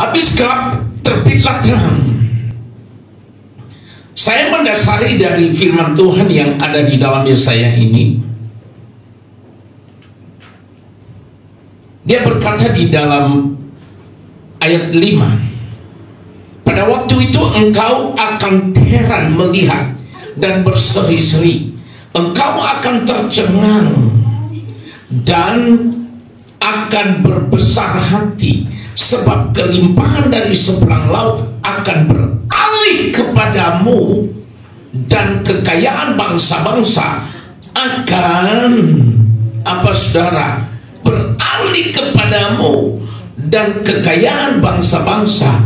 Habis gelap, terbitlah terang. Saya mendasari dari firman Tuhan yang ada di dalam Yesaya ini. Dia berkata di dalam ayat 5, pada waktu itu engkau akan heran melihat dan berseri-seri, engkau akan tercengang dan akan berbesar hati, sebab kelimpahan dari seberang laut akan beralih kepadamu, dan kekayaan bangsa-bangsa akan apa saudara? Beralih kepadamu, dan kekayaan bangsa-bangsa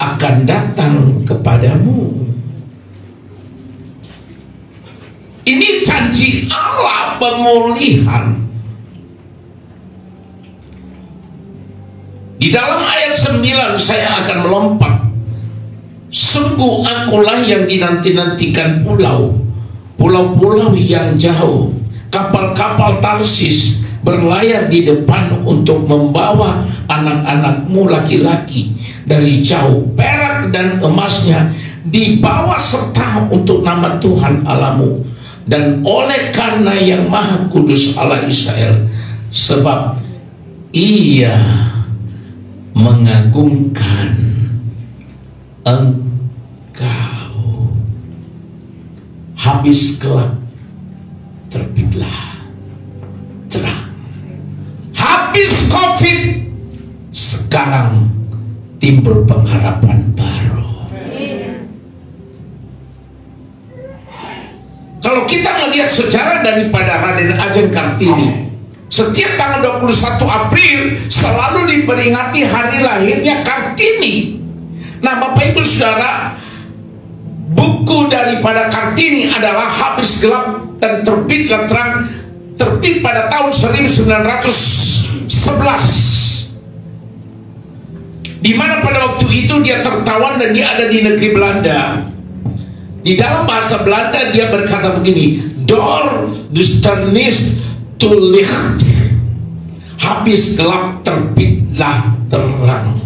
akan datang kepadamu. Ini janji Allah pemulihan. Di dalam ayat 9 saya akan melompat. Sungguh akulah yang dinanti-nantikan pulau-pulau yang jauh. Kapal-kapal Tarsis berlayar di depan untuk membawa anak-anakmu laki-laki dari jauh. Perak dan emasnya dibawa serta untuk nama Tuhan Allahmu, dan oleh karena yang Maha Kudus Allah Israel, sebab Ia mengagungkan engkau. Habis gelap, terbitlah terang. Habis COVID, sekarang timbul pengharapan baru. Kalau kita melihat sejarah daripada Raden Ajeng Kartini, setiap tanggal 21 April selalu diperingati hari lahirnya Kartini. Nah, Bapak Ibu Saudara, buku daripada Kartini adalah Habis Gelap dan Terbitlah Terang, terbit pada tahun 1911, di mana pada waktu itu dia tertawan dan dia ada di negeri Belanda. Di dalam bahasa Belanda dia berkata begini, Door duisternis to licht. Habis gelap, terbitlah terang.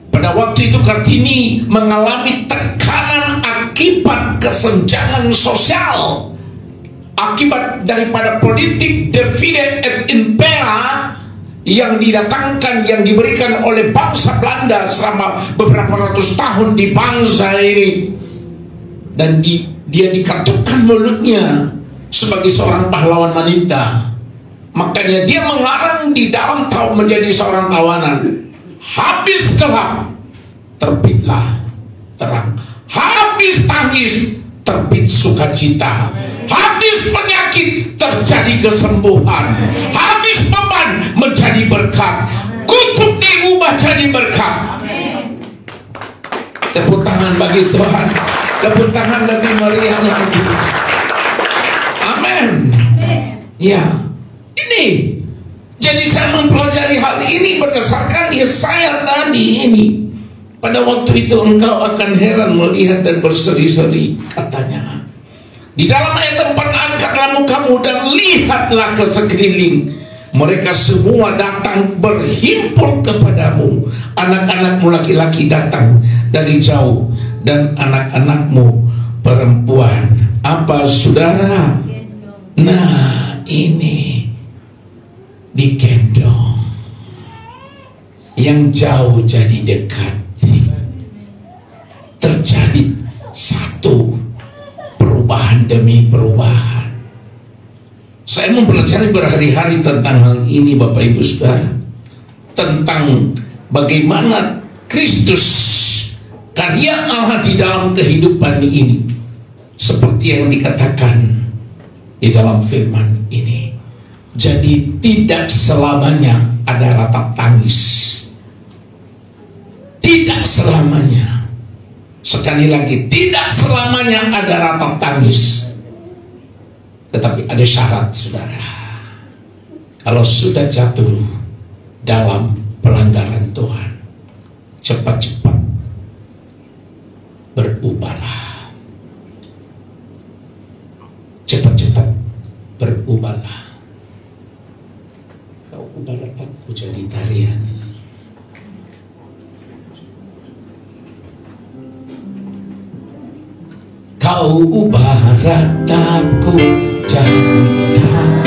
Pada waktu itu Kartini mengalami tekanan akibat kesenjangan sosial, akibat daripada politik divide et impera yang didatangkan, yang diberikan oleh bangsa Belanda selama beberapa ratus tahun di bangsa ini. Dan dia dikatukan mulutnya sebagai seorang pahlawan wanita. Makanya dia mengarang di dalam menjadi seorang tawanan. Habis gelap, terbitlah terang. Habis tangis, terbit sukacita. Habis penyakit, terjadi kesembuhan. Habis beban, menjadi berkat. Kutuk diubah jadi berkat. Tepuk tangan bagi Tuhan. Tepuk tangan lebih meriah lagi. Amin. Ya, ini. Jadi saya mempelajari hal ini berdasarkan Yesaya tadi ini. Pada waktu itu engkau akan heran melihat dan berseri-seri, katanya. Di dalam ayat 4, angkatlah mukamu dan lihatlah ke sekeliling. Mereka semua datang berhimpun kepadamu. Anak-anakmu laki-laki datang dari jauh, dan anak-anakmu perempuan. Apa saudara? Nah, ini digendong. Yang jauh jadi dekat. Terjadi satu perubahan demi perubahan. Saya mempelajari berhari-hari tentang hal ini, Bapak Ibu Saudara, tentang bagaimana Kristus, karya Allah di dalam kehidupan ini, seperti yang dikatakan di dalam firman ini. Jadi tidak selamanya ada ratap tangis. Tidak selamanya. Sekali lagi, tidak selamanya ada ratap tangis. Tetapi ada syarat, saudara. Kalau sudah jatuh dalam pelanggaran Tuhan, cepat-cepat berubahlah. Cepat-cepat berubahlah. Kau ubah letakku jadi tarian. Kau ubah rataku jadi terang.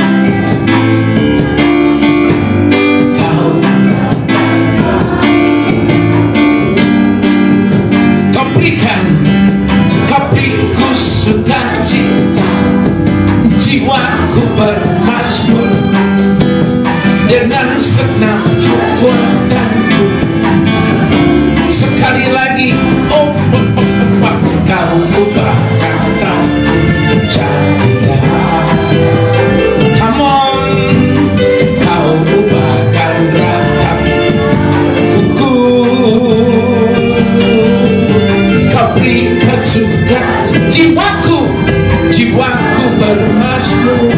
Kau berikan, kau beriku sukacita, jiwaku bermazmur dengan senang kekuatanku. Sekali lagi, oh, kau ubah kataku jadi terang. Come on, kau ubahkan rataku, kau berikan suka jiwaku, jiwaku bermazmur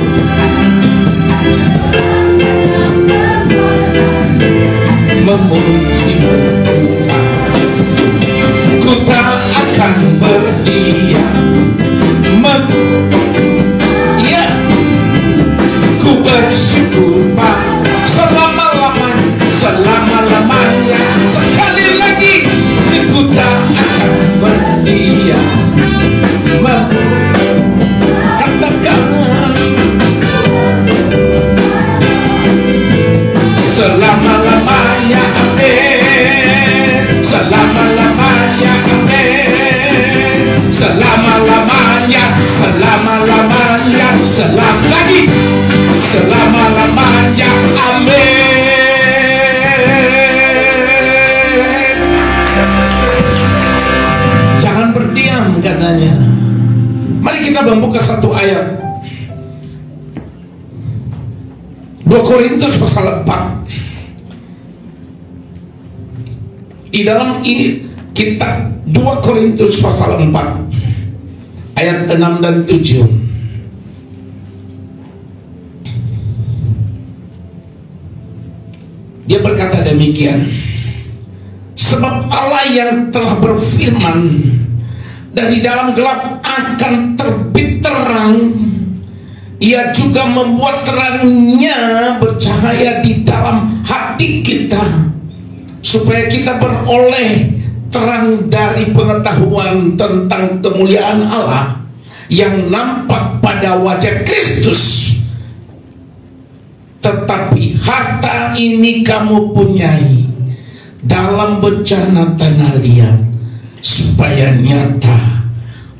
memuji-Mu Tuhan. Ku tak akan berdiam, ya, ku bersyukur selama-lamanya. Sekali lagi, ku tak akan berdiam, katakan selama-lamanya, amin. Selama-lamanya, amin. Selama-lamanya, selama-lamanya, lagi selama-lamanya, amin. Jangan berdiam, katanya. Mari kita membuka satu ayat, 2 Korintus pasal 4. Di dalam ini kitab 2 Korintus pasal 4 ayat 6 dan 7. Dia berkata demikian, sebab Allah yang telah berfirman, dari dalam gelap akan terbit terang, Ia juga membuat terangnya bercahaya di dalam hati kita, supaya kita beroleh terang dari pengetahuan tentang kemuliaan Allah yang nampak pada wajah Kristus. Tetapi harta ini kamu punyai dalam bencana tanah liat, supaya nyata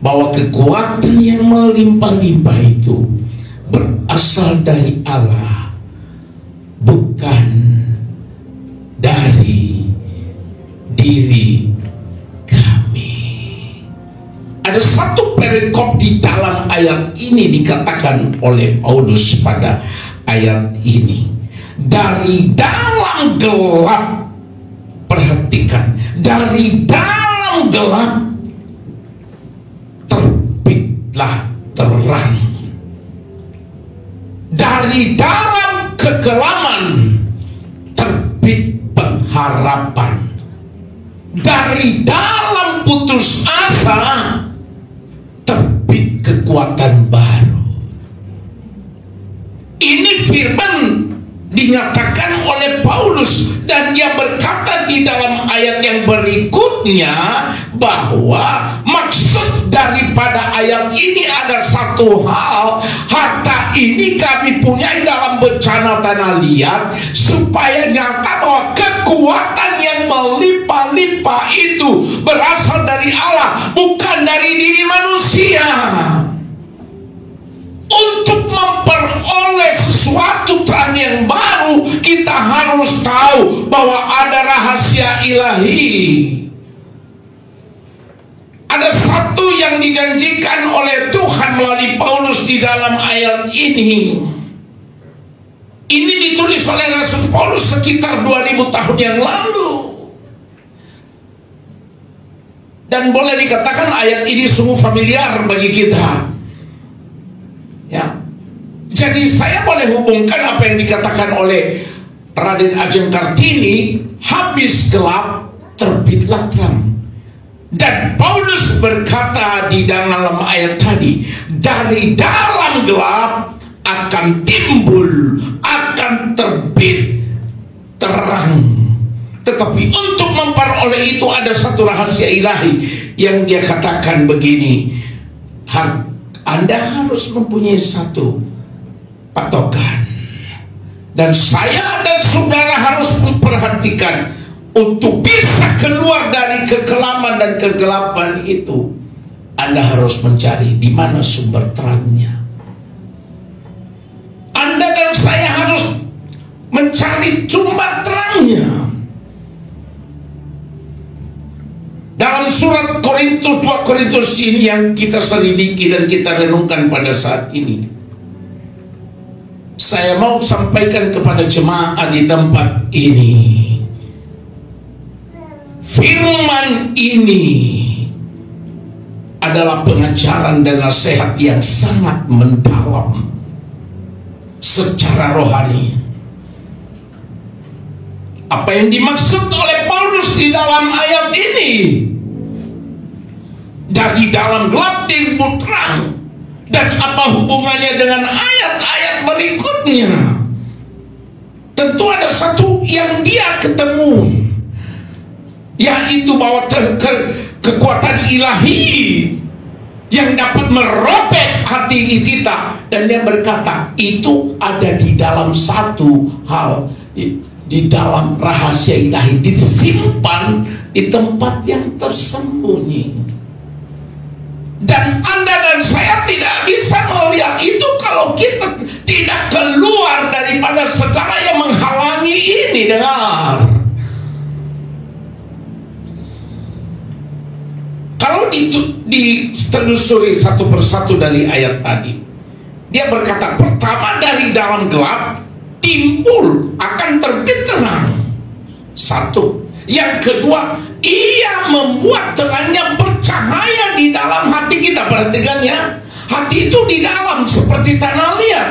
bahwa kekuatan yang melimpah-limpah itu berasal dari Allah, bukan dari diri kami. Ada satu perikop di dalam ayat ini dikatakan oleh Paulus pada ayat ini, dari dalam gelap, perhatikan, dari dalam gelap terbitlah terang, dari dalam kegelapan terbit pengharapan, dari dalam putus asa terbit kekuatan baru. Ini firman dinyatakan oleh Paulus, dan dia berkata di dalam ayat yang berikutnya bahwa maksud daripada ayat ini ada satu hal, harta ini kami punyai dalam bencana tanah liat, supaya nyata bahwa kekuatan yang melimpah-limpah itu berasal dari Allah, bukan dari diri manusia. Untuk memperoleh sesuatu terang yang baru, kita harus tahu bahwa ada rahasia ilahi. Ada satu yang dijanjikan oleh Tuhan melalui Paulus di dalam ayat ini. Ini ditulis oleh Rasul Paulus sekitar 2000 tahun yang lalu. Dan boleh dikatakan ayat ini sungguh familiar bagi kita. Ya, jadi saya boleh hubungkan apa yang dikatakan oleh Raden Ajeng Kartini, habis gelap terbitlah terang. Dan Paulus berkata di dalam ayat tadi, dari dalam gelap akan timbul, akan terbit terang. Tetapi untuk memperoleh itu ada satu rahasia ilahi yang dia katakan begini, Anda harus mempunyai satu patokan, dan saya dan saudara harus memperhatikan untuk bisa keluar dari kekelaman dan kegelapan itu. Anda harus mencari di mana sumber terangnya. Anda dan saya harus mencari sumber terangnya. Dalam surat Korintus, 2 Korintus ini yang kita selidiki dan kita renungkan pada saat ini, saya mau sampaikan kepada jemaat di tempat ini, firman ini adalah pengajaran dan nasihat yang sangat mendalam secara rohani. Apa yang dimaksud oleh Paulus di dalam ayat ini? Dari dalam gelap timbul terang. Dan apa hubungannya dengan ayat-ayat berikutnya? Tentu ada satu yang dia ketemu, yaitu bahwa kekuatan ilahi yang dapat merobek hati kita. Dan dia berkata, itu ada di dalam satu hal, di dalam rahasia ilahi, disimpan di tempat yang tersembunyi. Dan Anda dan saya tidak bisa melihat itu kalau kita tidak keluar daripada segala yang menghalangi ini. Dengar, kalau ditelusuri satu persatu dari ayat tadi, dia berkata, pertama, dari dalam gelap timbul akan terbit terang. Satu. Yang kedua, ia membuat terangnya bercahaya di dalam hati kita. Perhatikan ya, hati itu di dalam seperti tanah liat.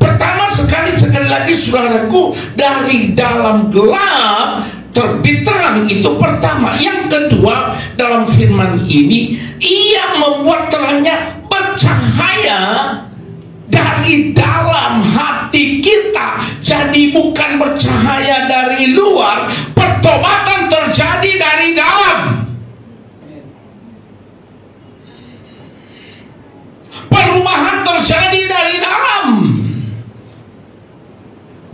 Pertama sekali lagi saudaraku, dari dalam gelap terbit terang, itu pertama. Yang kedua, dalam firman ini, ia membuat terangnya bercahaya dari dalam hati kita. Jadi bukan bercahaya dari luar, pertobatan terjadi dari dalam. Perubahan terjadi dari dalam.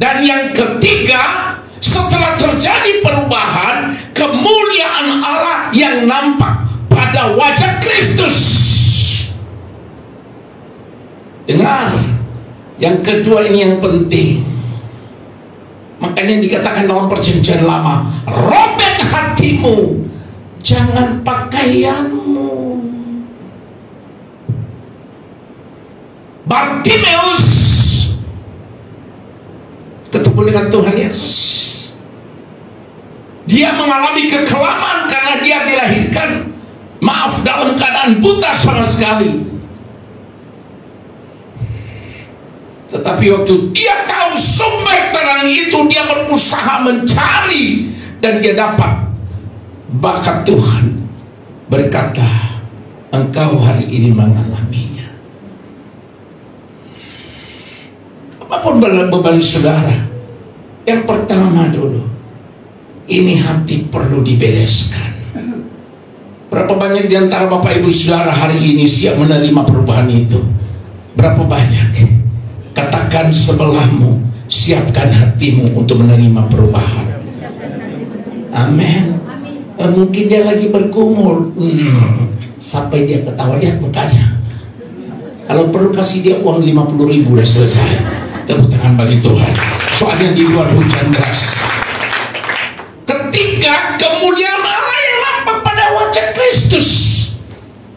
Dan yang ketiga, setelah terjadi perubahan, kemuliaan Allah yang nampak pada wajah Kristus. Dengar, yang kedua ini yang penting. Makanya dikatakan dalam perjanjian lama, robek hatimu, jangan pakaianmu. Bartimeus ketemu dengan Tuhan Yesus. Dia mengalami kekelaman karena dia dilahirkan, maaf, dalam keadaan buta sama sekali. Tetapi waktu dia tahu sumber terang itu, dia berusaha mencari dan dia dapat. Maka Tuhan berkata, engkau hari ini mengalaminya. Apapun beban saudara, yang pertama dulu, ini hati perlu dibereskan. Berapa banyak di antara Bapak Ibu Saudara hari ini siap menerima perubahan itu? Berapa banyak? Katakan sebelahmu, siapkan hatimu untuk menerima perubahan. Amin. Mungkin dia lagi bergumul, sampai dia ketawa, lihat mukanya. Kalau perlu kasih dia uang 50.000, udah selesai. Tepuk tangan bagi Tuhan. Soalnya di luar hujan deras. Ketiga, kemuliaan Allah yang nampak pada wajah Kristus.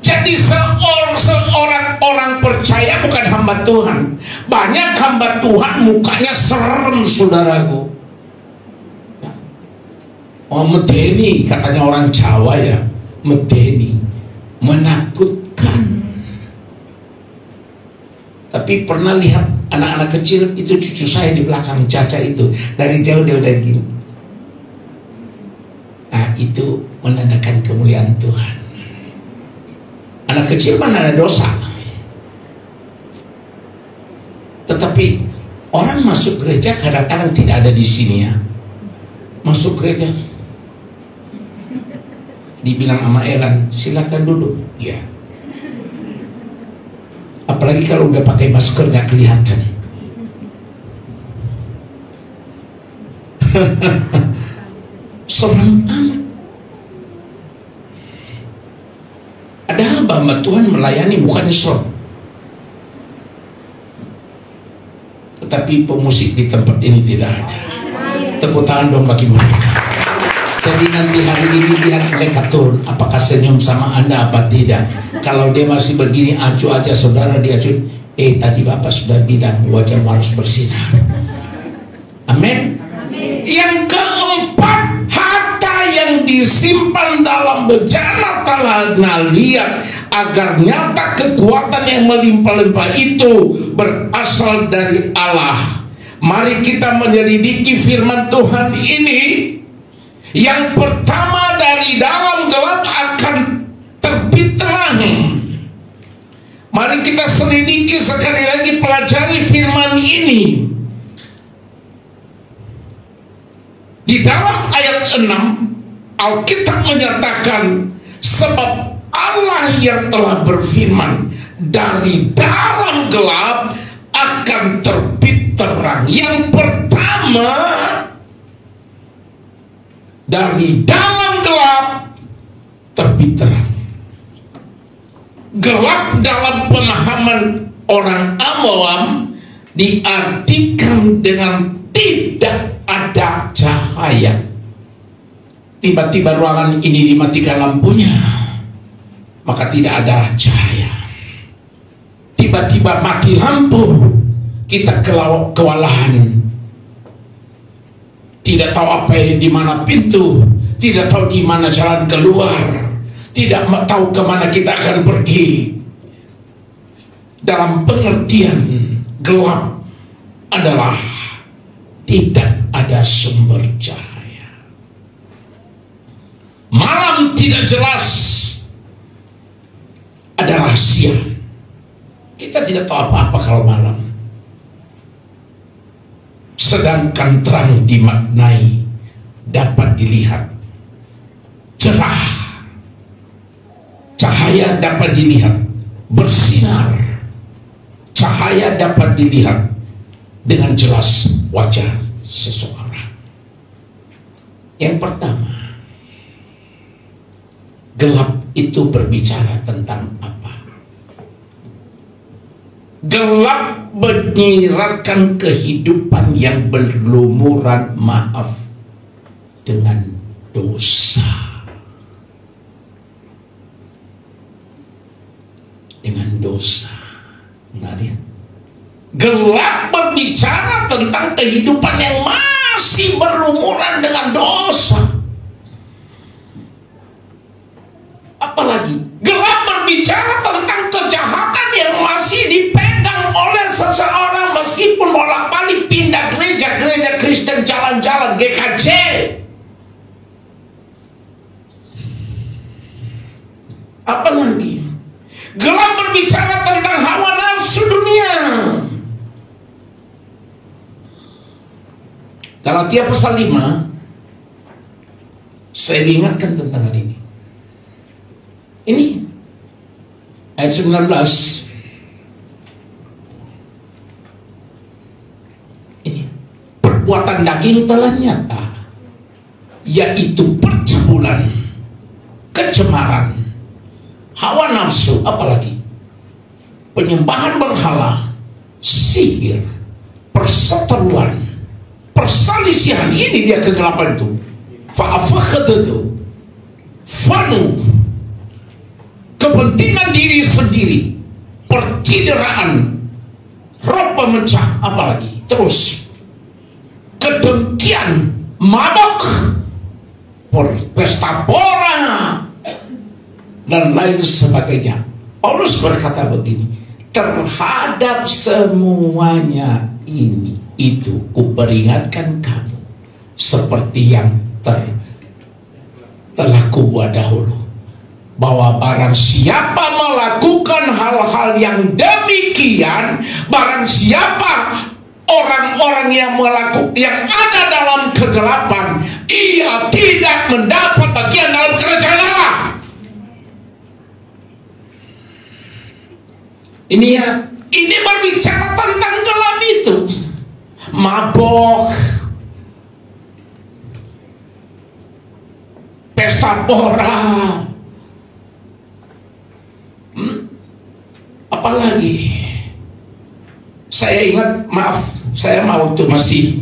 Jadi seorang orang percaya bukan hamba Tuhan. Banyak hamba Tuhan mukanya serem, saudaraku. Oh, medeni, katanya orang Jawa ya, medeni, menakutkan. Tapi pernah lihat anak-anak kecil itu, cucu saya di belakang, Caca itu, dari jauh dia udah gini. Nah, itu menandakan kemuliaan Tuhan. Anak kecil mana ada dosa. Tetapi orang masuk gereja kadang-kadang tidak ada di sini ya. Masuk gereja, dibilang sama Elan, silakan duduk. Ya. apalagi kalau udah pakai masker nggak kelihatan. Seram amat. Ada hamba Tuhan melayani bukannya serem, tetapi pemusik di tempat ini tidak ada. Tepuk tangan dong bagi mereka. Jadi nanti hari ini lihat mereka turun, apakah senyum sama Anda apa tidak. Kalau dia masih begini acuh aja, saudara dia acuh, tadi Bapak sudah bilang wajahmu harus bersinar. Amin. Yang keempat, harta yang disimpan dalam bejana tanah liat, agar nyata kekuatan yang melimpah-limpah itu berasal dari Allah. Mari kita menyelidiki firman Tuhan ini. Yang pertama, dari dalam gelap akan terbit terang. Mari kita selidiki sekali lagi, pelajari firman ini. Di dalam ayat 6 Alkitab menyatakan, sebab Allah yang telah berfirman, dari dalam gelap akan terbit terang. Yang pertama, dari dalam gelap terbit terang. Gelap dalam pemahaman orang awam diartikan dengan tidak ada cahaya. Tiba-tiba ruangan ini dimatikan lampunya, maka tidak ada cahaya. Tiba-tiba mati lampu, kita kewalahan. Tidak tahu apa di mana pintu, tidak tahu di mana jalan keluar, tidak tahu kemana kita akan pergi. Dalam pengertian gelap adalah tidak ada sumber cahaya. Malam tidak jelas, ada rahasia. Kita tidak tahu apa-apa kalau malam. Sedangkan terang dimaknai dapat dilihat, cerah, cahaya dapat dilihat, bersinar, cahaya dapat dilihat dengan jelas wajah seseorang. Yang pertama, gelap itu berbicara tentang apa? Gelap menyiratkan kehidupan yang berlumuran maaf dengan dosa. Dengan dosa. Nggak. Gelap berbicara tentang kehidupan yang masih berlumuran dengan dosa. Apalagi gelap berbicara tentang kejahatan yang masih dipegang oleh seseorang, meskipun bolak-balik pindah gereja Kristen, jalan-jalan GKJ. Apa lagi? Gelap berbicara tentang hawa nafsu dunia. Galatia pasal 5, saya diingatkan tentang hal ini. Ini ayat 19. Ini perbuatan daging telah nyata, yaitu percabulan, kecemaran, hawa nafsu, apalagi penyembahan berhala, sihir, perseteruan, perselisihan. Ini dia kegelapan itu. Fa'afakhadadu, fanu, kepentingan diri sendiri, percideraan, roh pemecah, apalagi terus kedengkian, mabok, pesta pora, dan lain sebagainya. Paulus berkata begini, terhadap semuanya ini itu kuperingatkan kamu, seperti yang telah kubuat dahulu, bahwa barang siapa melakukan hal-hal yang demikian, barang siapa orang-orang yang ada dalam kegelapan, ia tidak mendapat bagian dalam kerajaan Allah. Ini ya Ini berbicara tentang gelap itu. Mabok, pesta pora, apalagi saya ingat, maaf, saya waktu masih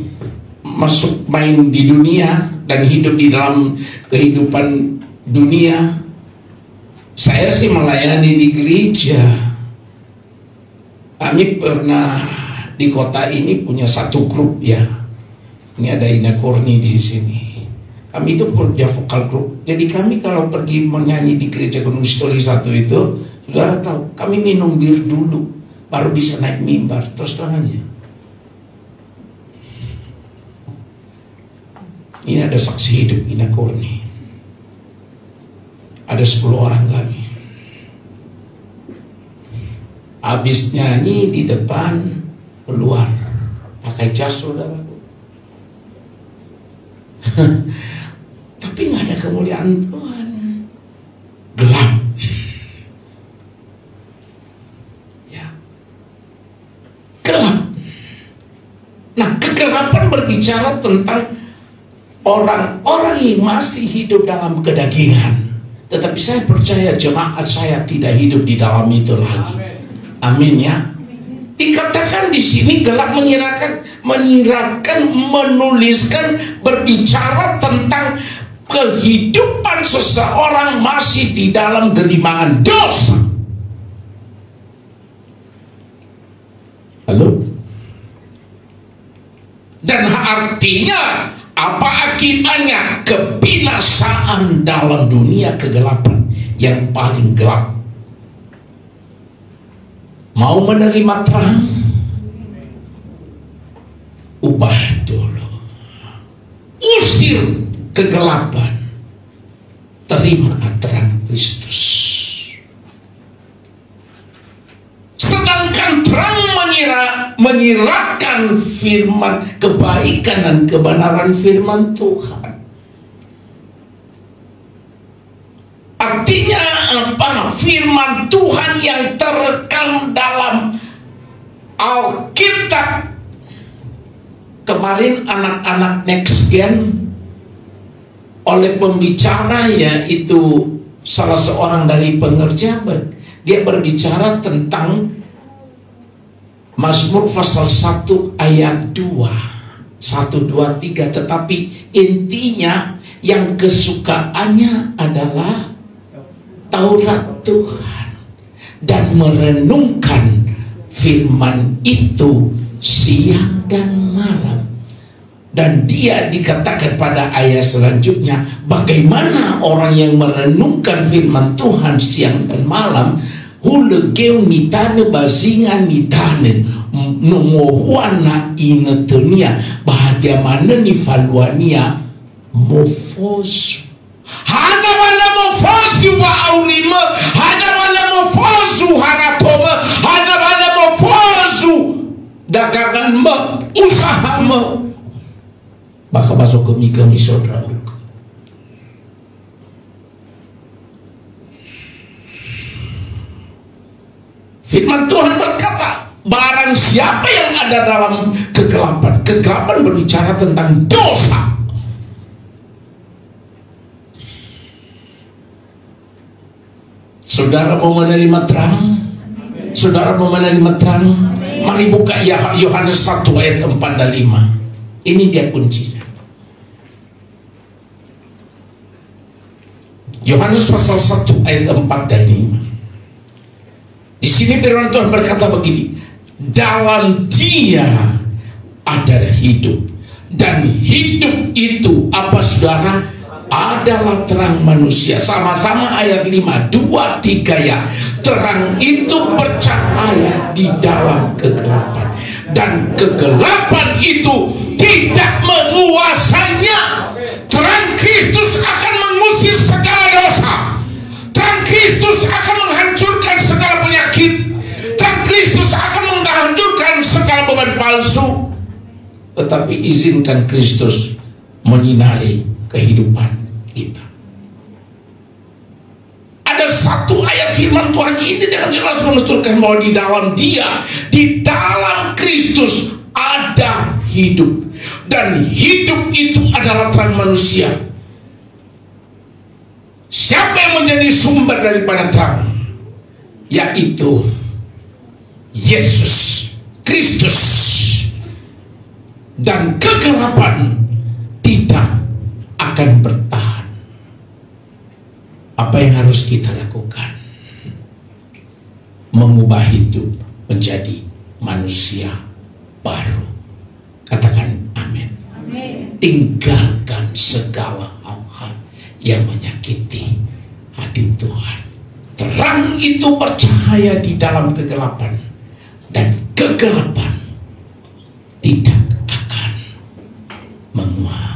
masuk main di dunia dan hidup di dalam kehidupan dunia, saya sih melayani di gereja. Kami pernah di kota ini punya satu grup ya. Ini ada Ina Korni di sini. Kami itu punya vokal grup. Jadi kami kalau pergi menyanyi di gereja Gunung Stoli 1 itu, saudara tahu, kami minum bir dulu, baru bisa naik mimbar. Terus tangannya. Ini ada saksi hidup Ina Korni. Ada 10 orang kami. Habis nyanyi di depan, keluar pakai jas, saudara. Tapi nggak ada kemuliaan Tuhan. Gelap. Ya. Gelap. Nah, kegelapan berbicara tentang orang-orang yang masih hidup dalam kedagingan. Tetapi saya percaya jemaat saya tidak hidup di dalam itu lagi. Amin ya. Dikatakan di sini gelap menyiratkan, menuliskan, berbicara tentang kehidupan seseorang masih di dalam gelimangan dosa. Halo? Dan artinya apa akibatnya? Kebinasaan dalam dunia kegelapan yang paling gelap. Mau menerima terang? Ubah dulu. Usir kegelapan. Terima terang Kristus. Sedangkan terang menyiratkan firman kebaikan dan kebenaran firman Tuhan. Artinya apa? Firman Tuhan yang terekam dalam Alkitab. Kemarin anak-anak Next Gen oleh pembicara, yaitu salah seorang dari pengerja, dia berbicara tentang Mazmur pasal 1 ayat 2, 1, 2, 3. Tetapi intinya yang kesukaannya adalah Taurat Tuhan dan merenungkan firman itu siang dan malam. Dan dia dikatakan pada ayat selanjutnya, bagaimana orang yang merenungkan firman Tuhan siang dan malam, hulegeu nitane bazingan nitane nomohuana inetenia bahagia mana ni faluania mofosu hana wala mofosu wa aurima hana wala mofosu hanatoma hana wala mofosu dagangan ma usaha ma baka masuk kami saudara. Firman Tuhan berkata, barang siapa yang ada dalam kegelapan, kegelapan berbicara tentang dosa. Saudara mau menerima terang? Saudara mau menerima terang? Mari buka Yohanes 1 ayat 4 dan 5. Ini dia kuncinya. Yohanes pasal 1 ayat 4 dan 5. Di sini firman Tuhan berkata begini, dalam Dia ada hidup, dan hidup itu apa saudara? Adalah terang manusia. Sama-sama ayat 5, 2, 3 ya. Terang itu bercahaya di dalam kegelapan, dan kegelapan itu tidak menguasainya. Terang Kristus akan mengusir segala dosa. Terang Kristus akan menghancurkan segala penyakit. Terang Kristus akan menghancurkan segala beban palsu. Tetapi izinkan Kristus menyinari kehidupan kita. Ada satu ayat firman Tuhan ini dengan jelas menuturkan bahwa di dalam Dia, di dalam Kristus ada hidup, dan hidup itu adalah terang manusia. Siapa yang menjadi sumber daripada terang? Yaitu Yesus Kristus. Dan kegelapan tidak akan bertahan. Apa yang harus kita lakukan? Mengubah hidup menjadi manusia baru. Katakan amin. Tinggalkan segala hal-hal yang menyakiti hati Tuhan. Terang itu bercahaya di dalam kegelapan, dan kegelapan tidak akan menguasai.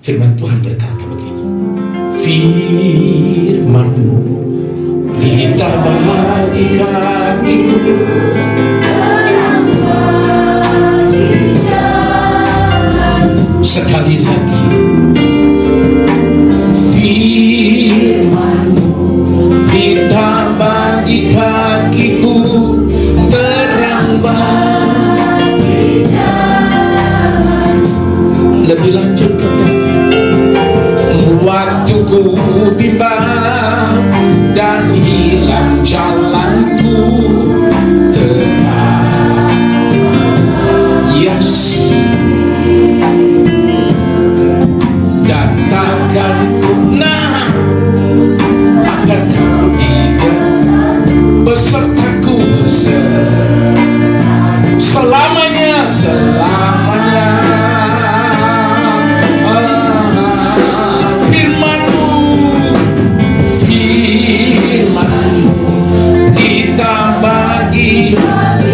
Firman Tuhan berkata begini, firman-Mu ditambah di kakiku, sekali lagi, firman-Mu ditambah di kakiku, terang bagi jalanku. Lebih lanjut kata, waktu ku bimbang dan hilang jalanku, tetap yes, dan takkan pernah akan kau tidak besertaku selamanya, selamanya.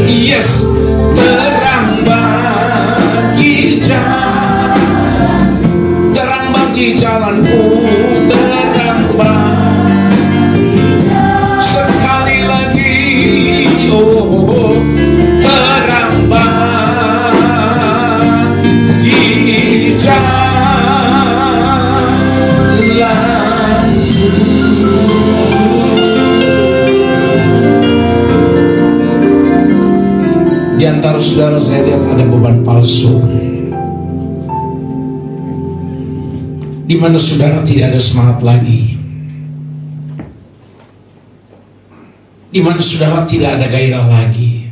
Yes, terang bagi jalan, terang bagi jalanku, terang bagi jalan. Sekali lagi, oh, terang bagi jalan. Di antara saudara saya lihat ada beban palsu, di mana saudara tidak ada semangat lagi, di mana saudara tidak ada gairah lagi.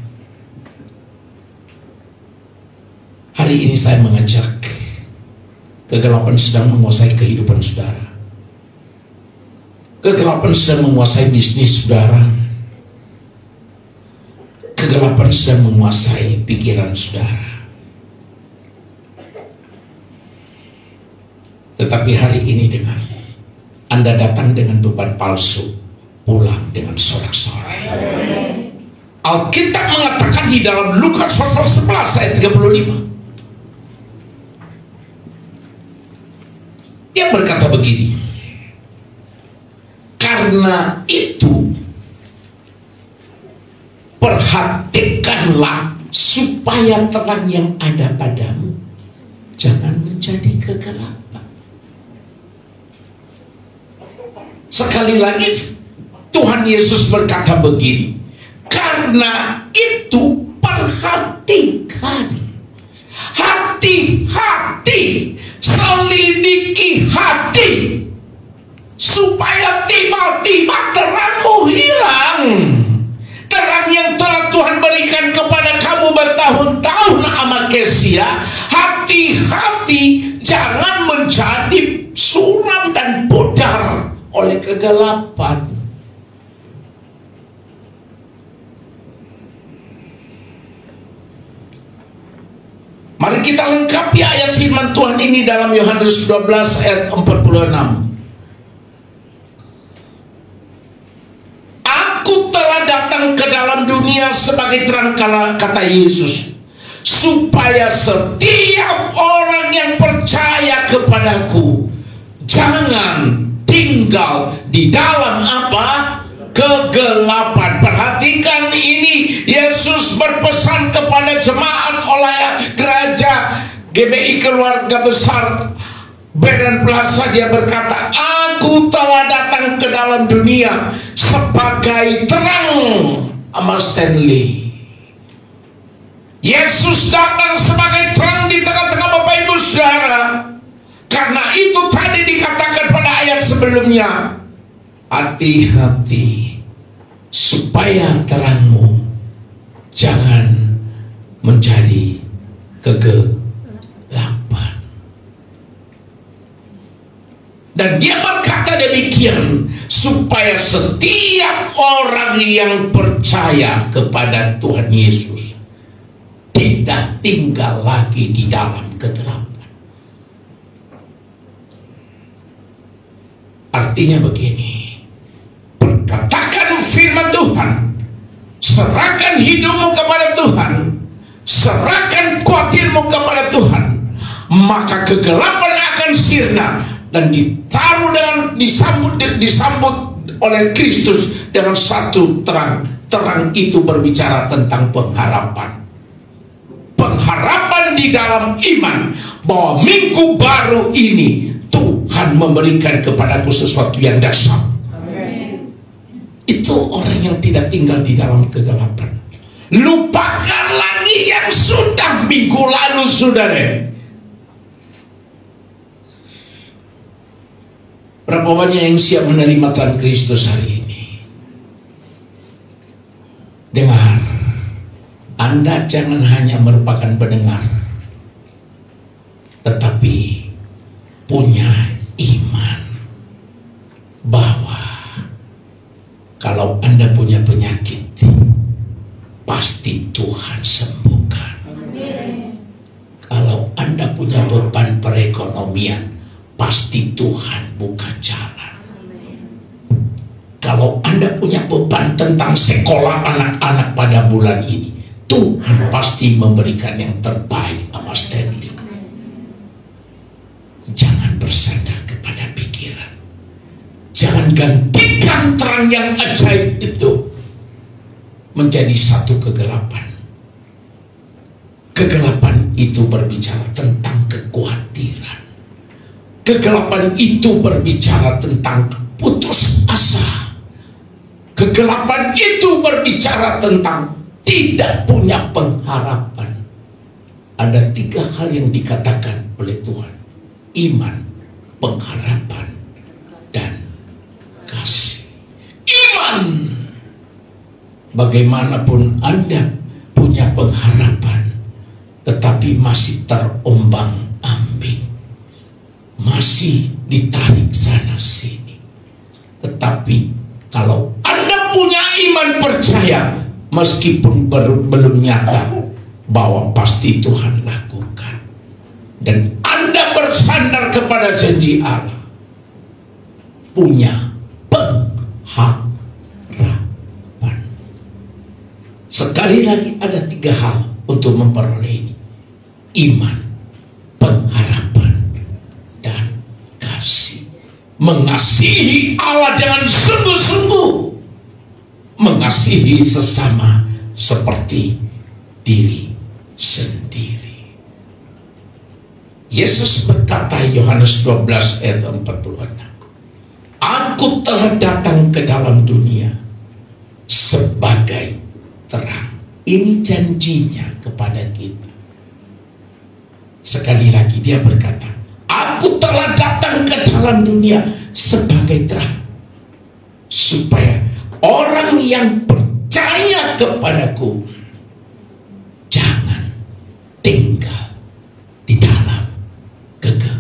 Hari ini saya mengajak, kegelapan sedang menguasai kehidupan saudara, kegelapan sedang menguasai bisnis saudara, kegelapan sedang menguasai pikiran saudara. Tetapi hari ini dengar, Anda datang dengan beban palsu, pulang dengan sorak-sorai. Alkitab mengatakan di dalam Lukas pasal 11 ayat 35, dia berkata begini, karena itu perhatikanlah supaya terang yang ada padamu jangan menjadi kegelapan. Sekali lagi Tuhan Yesus berkata begini, karena itu perhatikan, hati-hati, selidiki hati, supaya tiba-tiba terangmu hilang. Terang yang telah Tuhan berikan kepada kamu bertahun-tahun amat sia-sia. Hati-hati, jangan menjadi suram dan pudar oleh kegelapan. Mari kita lengkapi ayat firman Tuhan ini dalam Yohanes 12 ayat 46. Datang ke dalam dunia sebagai terang, kata Yesus, supaya setiap orang yang percaya kepadaku jangan tinggal di dalam apa? Kegelapan. Perhatikan ini, Yesus berpesan kepada jemaat oleh gereja GBI Keluarga Besar Bedan Plaza, dia berkata, aku telah datang ke dalam dunia sebagai terang. Sama Stanley, Yesus datang sebagai terang di tengah-tengah Bapak Ibu Saudara. Karena itu tadi dikatakan pada ayat sebelumnya, hati-hati supaya terangmu jangan menjadi kegelapan. Dan dia berkata demikian supaya setiap orang yang percaya kepada Tuhan Yesus tidak tinggal lagi di dalam kegelapan. Artinya begini, perkatakan firman Tuhan, serahkan hidupmu kepada Tuhan, serahkan kuatirmu kepada Tuhan, maka kegelapan akan sirna dan ditaruh dengan disambut oleh Kristus dengan satu terang. Terang itu berbicara tentang pengharapan. Pengharapan di dalam iman bahwa minggu baru ini Tuhan memberikan kepadaku sesuatu yang dahsyat. Itu orang yang tidak tinggal di dalam kegelapan. Lupakan lagi yang sudah minggu lalu, saudara. Berapa banyak yang siap menerima Tuhan Kristus hari ini? Dengar, Anda jangan hanya merupakan pendengar, tetapi punya iman bahwa kalau Anda punya penyakit, pasti Tuhan sembuhkan. Kalau Anda punya beban perekonomian, pasti Tuhan buka jalan. Kalau Anda punya beban tentang sekolah anak-anak pada bulan ini, Tuhan pasti memberikan yang terbaik. Sama Stanley, jangan bersandar kepada pikiran. Jangan gantikan terang yang ajaib itu menjadi satu kegelapan. Kegelapan itu berbicara tentang kekhawatiran. Kegelapan itu berbicara tentang putus asa. Kegelapan itu berbicara tentang tidak punya pengharapan. Ada 3 hal yang dikatakan oleh Tuhan: iman, pengharapan, dan kasih. Iman, bagaimanapun Anda punya pengharapan, tetapi masih terombang-ambing, masih ditarik sana sini. Tetapi kalau Anda punya iman percaya, meskipun belum nyata, bahwa pasti Tuhan lakukan, dan Anda bersandar kepada janji Allah, punya pengharapan. Sekali lagi ada 3 hal untuk memperoleh ini: iman, pengharapan, dan kasih. Mengasihi Allah dengan sungguh-sungguh, mengasihi sesama seperti diri sendiri. Yesus berkata, Yohanes 12 ayat 46, aku telah datang ke dalam dunia sebagai terang. Ini janjinya kepada kita. Sekali lagi dia berkata, aku telah datang ke dalam dunia sebagai terang, supaya orang yang percaya kepadaku jangan tinggal di dalam kegelapan.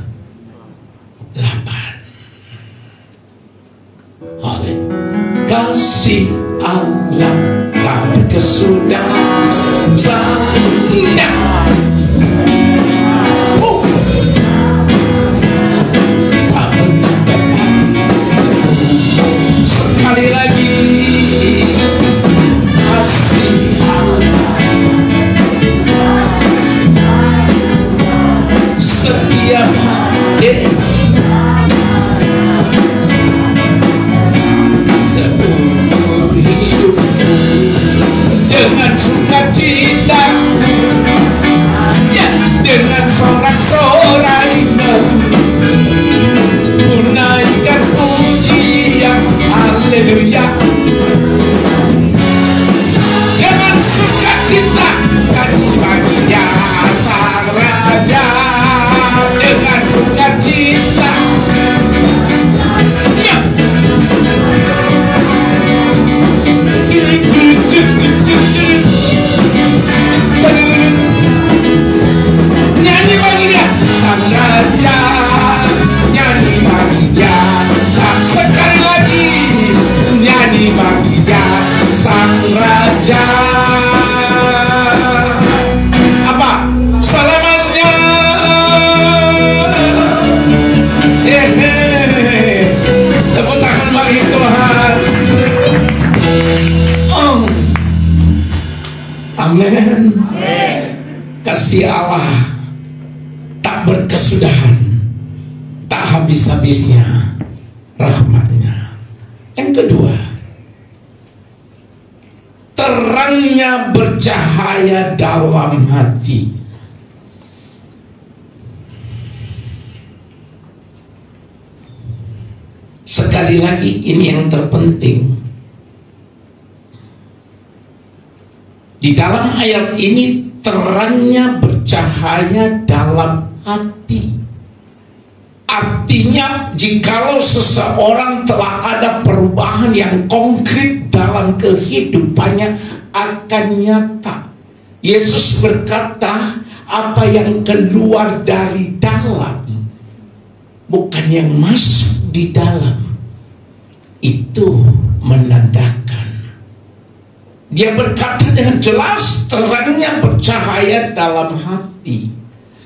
Kasih Allah tak berkesudahan. Sekali lagi, kasih Allah setiap hari, seumur hidupku dengan sukacita. Amin. Kasih Allah tak berkesudahan, tak habis-habisnya rahmatnya. Yang kedua, terangnya bercahaya dalam hati. Sekali lagi, ini yang terpenting. Di dalam ayat ini, terangnya bercahaya dalam hati. Artinya, jikalau seseorang telah ada perubahan yang konkret dalam kehidupannya, akan nyata. Yesus berkata, apa yang keluar dari dalam, bukan yang masuk di dalam, itu menandakan. Dia berkata dengan jelas, terangnya bercahaya dalam hati.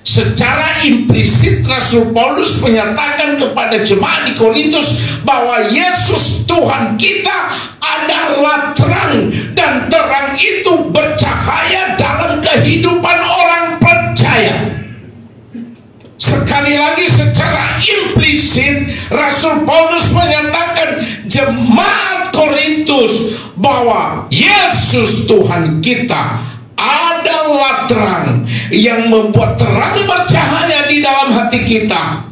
Secara implisit Rasul Paulus menyatakan kepada jemaat di Korintus bahwa Yesus Tuhan kita adalah terang, dan terang itu bercahaya dalam kehidupan orang percaya. Sekali lagi, secara implisit Rasul Paulus menyatakan jemaat Korintus bahwa Yesus Tuhan kita adalah terang yang membuat terang bercahaya di dalam hati kita.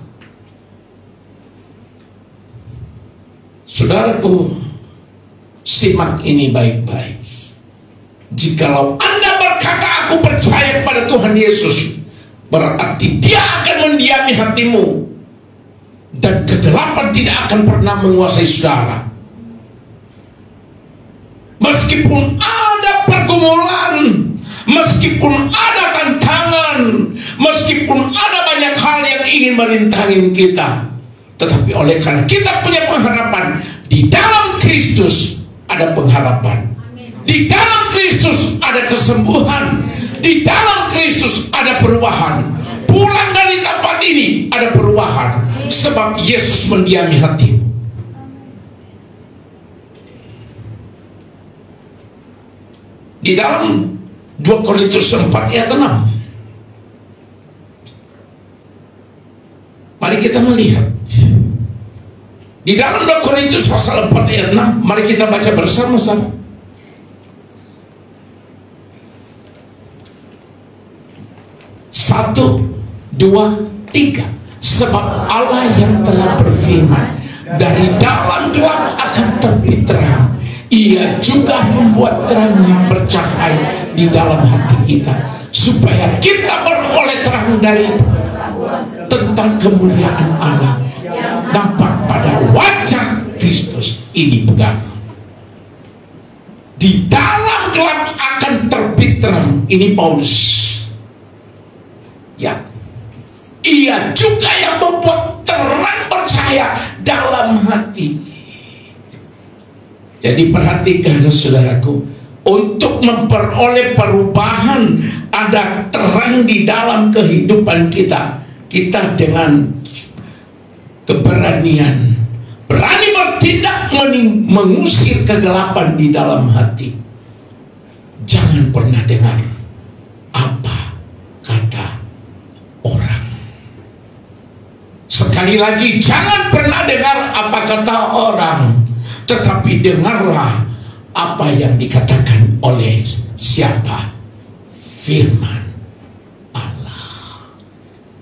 Saudaraku, simak ini baik-baik. Jikalau Anda berkata, aku percaya kepada Tuhan Yesus, berarti Dia akan mendiami hatimu, dan kegelapan tidak akan pernah menguasai saudara. Meskipun ada pergumulan, meskipun ada tantangan, meskipun ada banyak hal yang ingin merintangin kita, tetapi oleh karena kita punya pengharapan di dalam Kristus, ada pengharapan. Di dalam Kristus ada kesembuhan. Di dalam Kristus ada perubahan. Pulang dari tempat ini ada perubahan, sebab Yesus mendiami hatimu. Di dalam 2 Korintus 4 ayat 6, mari kita melihat. Di dalam 2 Korintus pasal 4 ayat 6, mari kita baca bersama-sama. 1, 2, 3. Sebab Allah yang telah berfirman, dari dalam gelap akan terbit terang. Ia juga membuat terangnya bercahaya di dalam hati kita, supaya kita beroleh terang dari tentang kemuliaan Allah nampak pada wajah Kristus. Ini pegang. Di dalam gelap akan terbit terang. Ini Paulus. Ya, Ia juga yang membuat terang bercahaya dalam hati. Jadi perhatikan saudaraku, untuk memperoleh perubahan, ada terang di dalam kehidupan kita. Kita dengan keberanian, berani bertindak mengusir kegelapan di dalam hati. Jangan pernah dengar apa kata orang. Sekali lagi, jangan pernah dengar apa kata orang, tetapi dengarlah apa yang dikatakan oleh siapa? Firman Allah.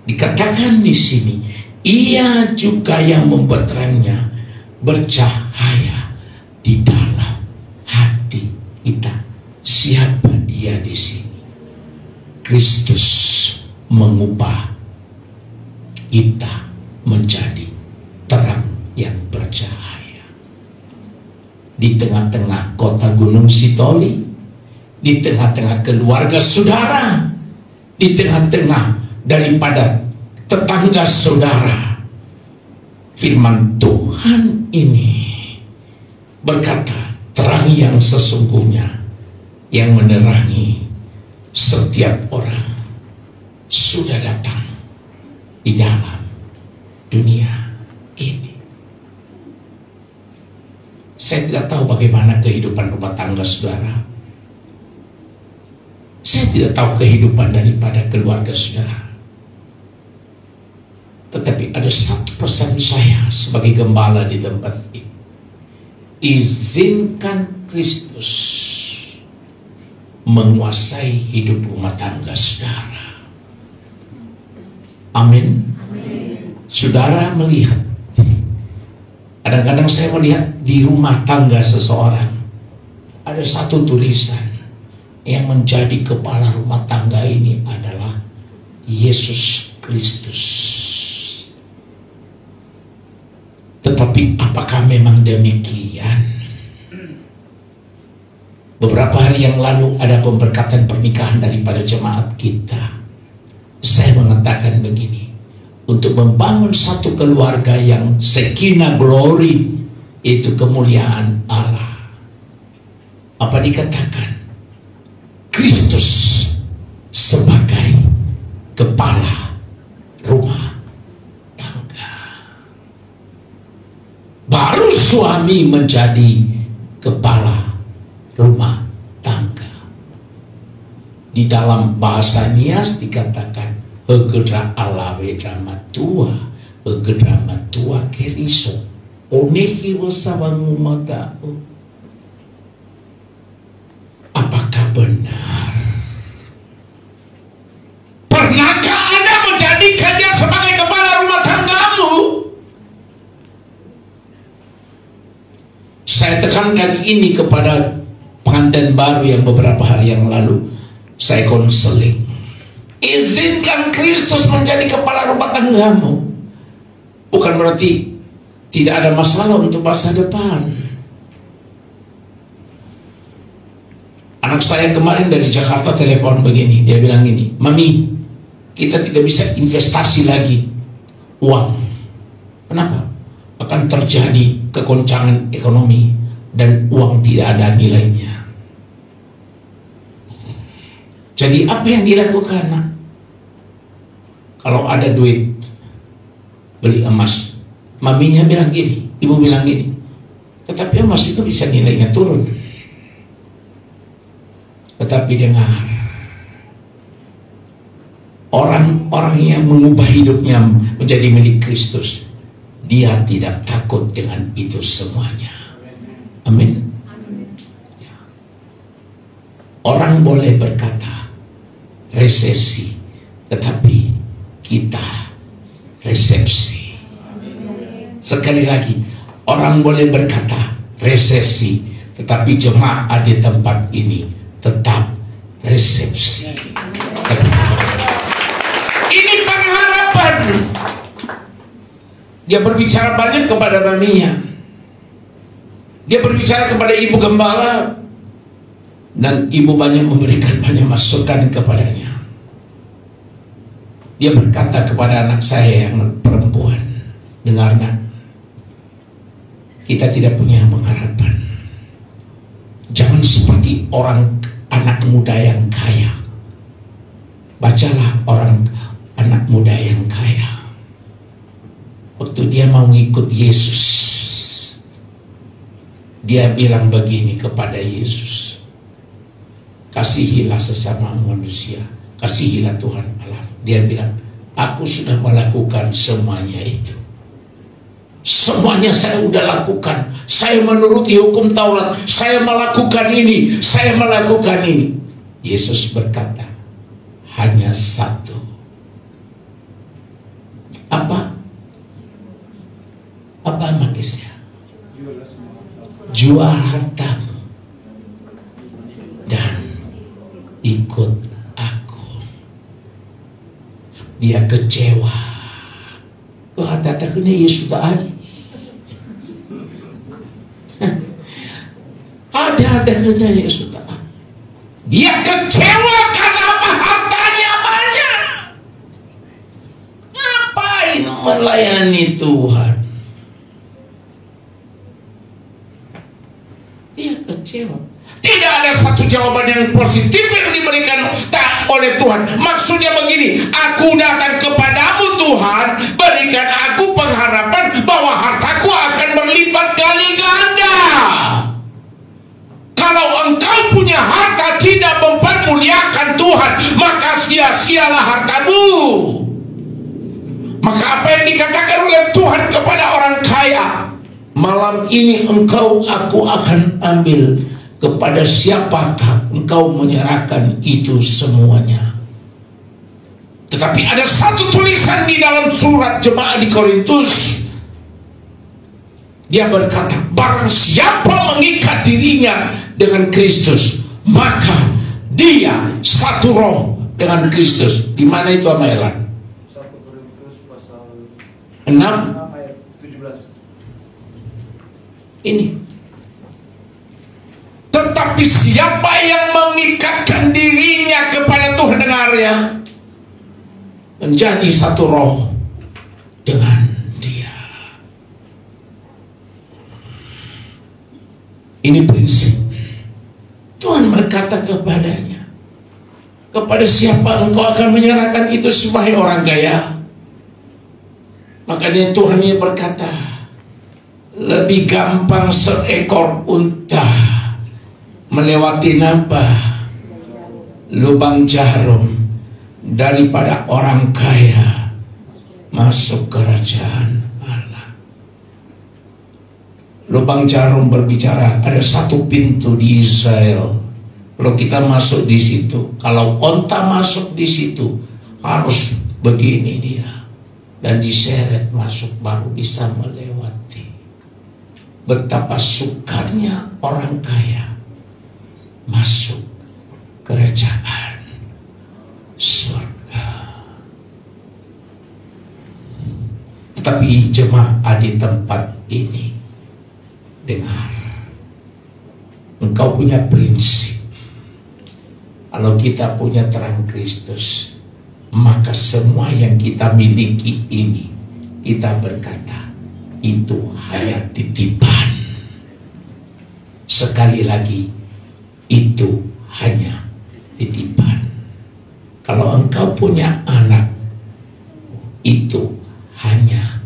Dikatakan di sini, Ia juga yang membuat terangnya bercahaya di dalam hati kita. Siapa Dia di sini? Kristus mengubah kita menjadi terang yang bercahaya. Di tengah-tengah kota Gunung Sitoli, di tengah-tengah keluarga saudara, di tengah-tengah daripada tetangga saudara, firman Tuhan ini berkata, terang yang sesungguhnya yang menerangi setiap orang sudah datang di dalam dunia ini. Saya tidak tahu bagaimana kehidupan rumah tangga saudara. Saya tidak tahu kehidupan daripada keluarga saudara. Tetapi ada satu pesan saya sebagai gembala di tempat ini. Izinkan Kristus menguasai hidup rumah tangga saudara. Amin. Saudara melihat, kadang-kadang saya melihat di rumah tangga seseorang ada satu tulisan yang menjadi kepala rumah tangga ini adalah Yesus Kristus. Tetapi apakah memang demikian? Beberapa hari yang lalu ada pemberkatan pernikahan daripada jemaat kita. Saya mengatakan begini, untuk membangun satu keluarga yang Shekinah glory, itu kemuliaan Allah. Apa dikatakan? Kristus sebagai kepala rumah tangga. Baru suami menjadi kepala rumah tangga. Di dalam bahasa Nias dikatakan hegedra alawe drama tua, hegedra tua keriso, onehi wasabangu matau. Apakah benar? Pernahkah Anda menjadikannya sebagai kepala rumah tanggamu? Saya tekankan ini kepada pengantin baru yang beberapa hari yang lalu saya konseling. Izinkan Kristus menjadi kepala rumah tanggamu. Bukan berarti tidak ada masalah untuk masa depan. Anak saya kemarin dari Jakarta telepon begini, dia bilang gini, Mami, kita tidak bisa investasi lagi uang. Kenapa? Akan terjadi kegoncangan ekonomi dan uang tidak ada nilainya. Jadi apa yang dilakukan? Nak? Kalau ada duit, beli emas. Maminya bilang gini, ibu bilang gini, tetapi emas itu bisa nilainya turun. Tetapi dengar, orang-orang yang mengubah hidupnya menjadi milik Kristus, dia tidak takut dengan itu semuanya. Amin. Ya. Orang boleh berkata resesi, tetapi kita resepsi. Sekali lagi, orang boleh berkata resesi, tetapi jemaat di tempat ini tetap resepsi. Ini pengharapan. Dia berbicara banyak kepada maminya. Dia berbicara kepada ibu gembala, dan ibu banyak memberikan banyak masukan kepadanya. Dia berkata kepada anak saya yang perempuan, dengar nak, kita tidak punya pengharapan. Jangan seperti anak muda yang kaya. Bacalah anak muda yang kaya. Waktu dia mau ngikut Yesus, dia bilang begini kepada Yesus, kasihilah sesama manusia, kasihilah Tuhan Allah. Dia bilang, aku sudah melakukan semuanya itu. Semuanya saya udah lakukan. Saya menuruti hukum Taurat. Saya melakukan ini. Saya melakukan ini. Yesus berkata, hanya satu. Apa? Apa manisnya? Jual hartamu dan ikut aku. Dia kecewa. Wah, datangnya Yesus tak ada. Ada Yesus tak ada. Dia kecewa karena apa? Hartanya banyak. Ngapain melayani Tuhan? Dia kecewa. Tidak ada satu jawaban yang positif yang diberikan oleh Tuhan. Maksudnya begini, aku datang kepadamu Tuhan, berikan aku pengharapan bahwa hartaku akan berlipat kali ganda. Kalau engkau punya harta tidak mempermuliakan Tuhan, sia-sialah hartamu. Maka apa yang dikatakan oleh Tuhan kepada orang kaya, malam ini aku akan ambil. Kepada siapakah engkau menyerahkan itu semuanya? Tetapi ada satu tulisan di dalam surat jemaat di Korintus. Dia berkata, barang siapa mengikat dirinya dengan Kristus, maka dia satu roh dengan Kristus. Di mana itu Amaelan? 1 Korintus pasal 6 ayat 17. Ini. Tetapi siapa yang mengikatkan dirinya kepada Tuhan, dengar ya, menjadi satu roh dengan Dia. Ini prinsip. Tuhan berkata kepadanya, kepada siapa engkau akan menyerahkan itu sebagai orang kaya? Makanya Tuhan ini berkata, lebih gampang seekor unta melewati lubang jarum daripada orang kaya masuk kerajaan Allah. Lubang jarum berbicara ada satu pintu di Israel. Kalau kita masuk di situ, kalau onta masuk di situ, harus begini dia, dan diseret masuk baru bisa melewati. Betapa sukarnya orang kaya masuk kerajaan surga. Tetapi jemaat di tempat ini, dengar, engkau punya prinsip. Kalau kita punya terang Kristus, maka semua yang kita miliki ini, kita berkata, itu hanya titipan. Sekali lagi, itu hanya titipan. Kalau engkau punya anak, itu hanya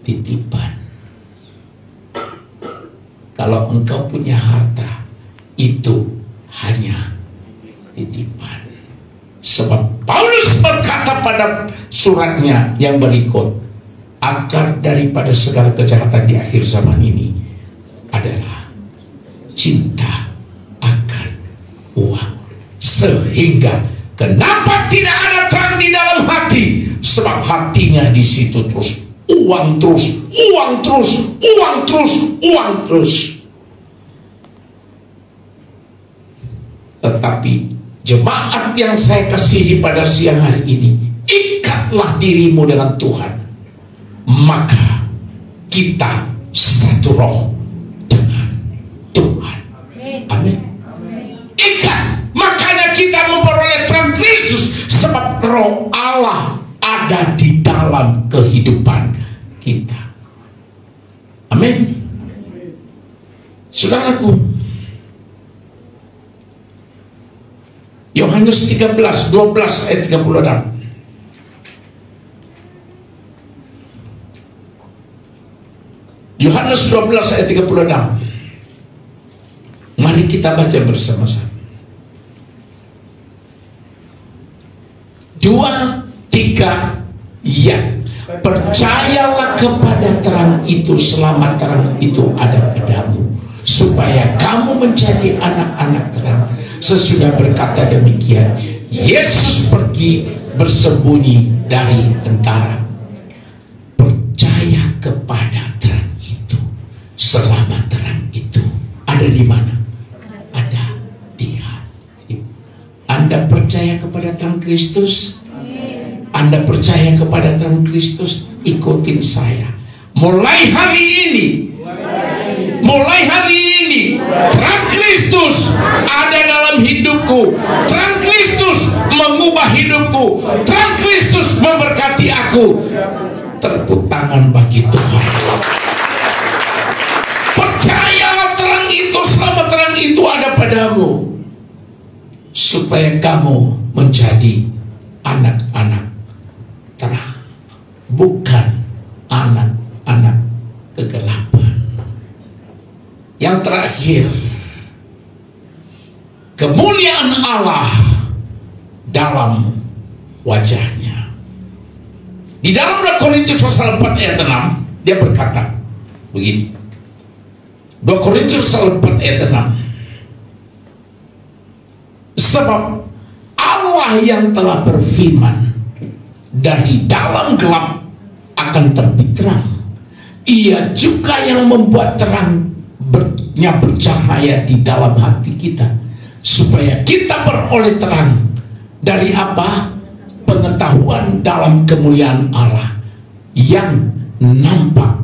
titipan. Kalau engkau punya harta, itu hanya titipan. Sebab Paulus berkata pada suratnya yang berikut, akar daripada segala kejahatan di akhir zaman ini adalah cinta akan uang. Sehingga kenapa tidak ada terang di dalam hati? Sebab hatinya di situ terus uang terus, uang terus, uang terus, uang terus. Tetapi jemaat yang saya kasihi pada siang hari ini, ikatlah dirimu dengan Tuhan, maka kita satu roh dengan Tuhan. Amin. Ikat, makanya kita memperoleh terang Kristus, sebab roh Allah ada di dalam kehidupan kita. Amin. Saudaraku, Yohanes 13, 12 ayat 36. Yohanes 12 ayat 36. Mari kita baca bersama-sama. 2, 3, ya. Percayalah kepada terang itu selama terang itu ada padamu, supaya kamu menjadi anak-anak terang. Sesudah berkata demikian, Yesus pergi bersembunyi dari tentara. Percaya kepada terang itu selama terang itu ada di mana? Ada di hati. Anda percaya kepada terang Kristus? Anda percaya kepada terang Kristus? Ikutin saya. Mulai hari ini, terang Kristus ada dalam hidupku. Terang Kristus mengubah hidupku. Terang Kristus memberkati aku. Tepuk tangan bagi Tuhan. Percayalah terang itu selama terang itu ada padamu, supaya kamu menjadi anak-anak terang, bukan anak-anak kegelapan. Yang terakhir, kemuliaan Allah dalam wajahnya. Di dalam 2 Korintus pasal 4 ayat 6 dia berkata begini. 2 Korintus pasal 4 ayat 6. Sebab Allah yang telah berfirman, dari dalam gelap akan terbit terang. Ia juga yang membuat terangnya bercahaya di dalam hati kita, supaya kita beroleh terang dari apa? Pengetahuan dalam kemuliaan Allah yang nampak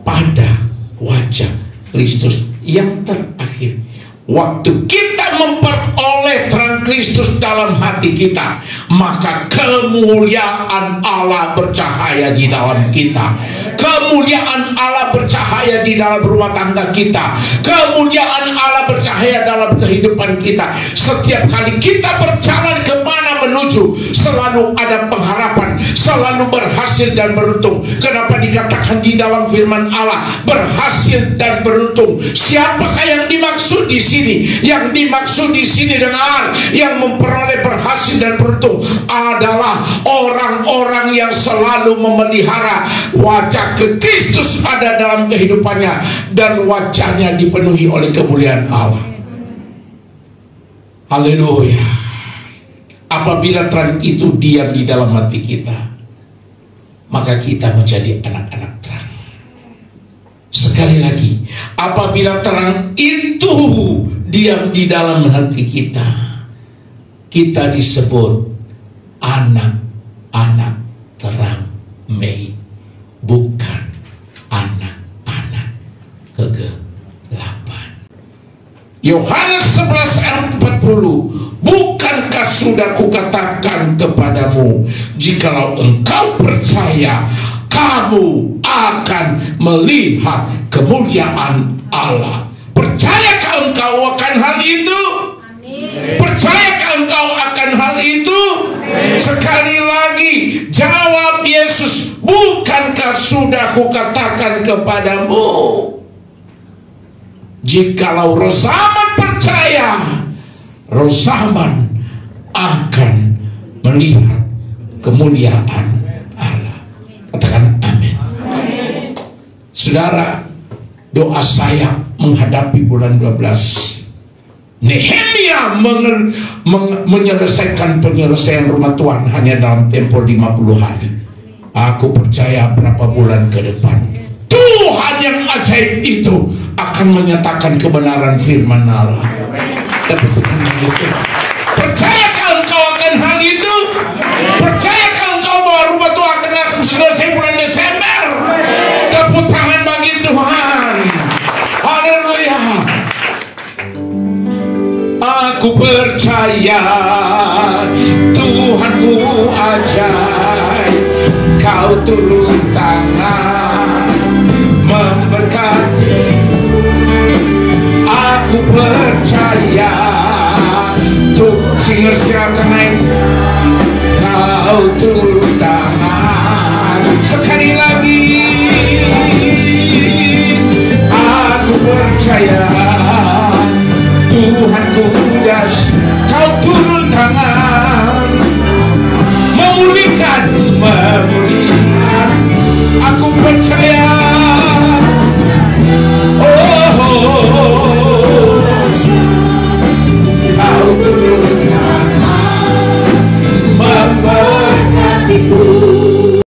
pada wajah Kristus yang terakhir. Waktu kita memperoleh terang Kristus dalam hati kita, maka kemuliaan Allah bercahaya di dalam kita. Kemuliaan Allah bercahaya di dalam rumah tangga kita. Kemuliaan Allah bercahaya dalam kehidupan kita. Setiap kali kita berjalan kemana menuju, selalu ada pengharapan, selalu berhasil dan beruntung. Kenapa dikatakan di dalam firman Allah berhasil dan beruntung? Siapakah yang dimaksud di sini? Yang dimaksud di sini dengar, yang memperoleh berhasil dan beruntung adalah orang-orang yang selalu memelihara wajah ke Kristus ada dalam kehidupannya dan wajahnya dipenuhi oleh kemuliaan Allah. Haleluya. Apabila terang itu diam di dalam hati kita, maka kita menjadi anak-anak terang. Sekali lagi, apabila terang itu diam di dalam hati kita, kita disebut anak-anak terang Mei, bukan anak-anak kegelapan. Yohanes 11 ayat 40, bukankah sudah kukatakan kepadamu, jikalau engkau percaya, kamu akan melihat kemuliaan Allah. Percayakah engkau akan hal itu? Percayakah engkau akan hal itu? Sekali lagi jawab Yesus, bukankah sudah kukatakan kepadamu, jikalau roh-zaman percaya, roh-zaman akan melihat kemuliaan Allah. Katakan amin. Saudara, doa saya menghadapi bulan 12. Nehemia menyelesaikan penyelesaian rumah Tuhan hanya dalam tempo 50 hari. Aku percaya berapa bulan ke depan Tuhan yang ajaib itu akan menyatakan kebenaran firman Allah. Tapi bukan itu. Percayakah engkau akan hal itu? Percayakah engkau bahwa rumah Tuhan akan selesai bulan Desember? Tepuk tangan bagi Tuhan. Haleluya. Aku percaya Tuhanku ajaib, kau turun tangan memberkati. Aku percaya tuh singer siapa naik, kau turun tangan. Sekali lagi aku percaya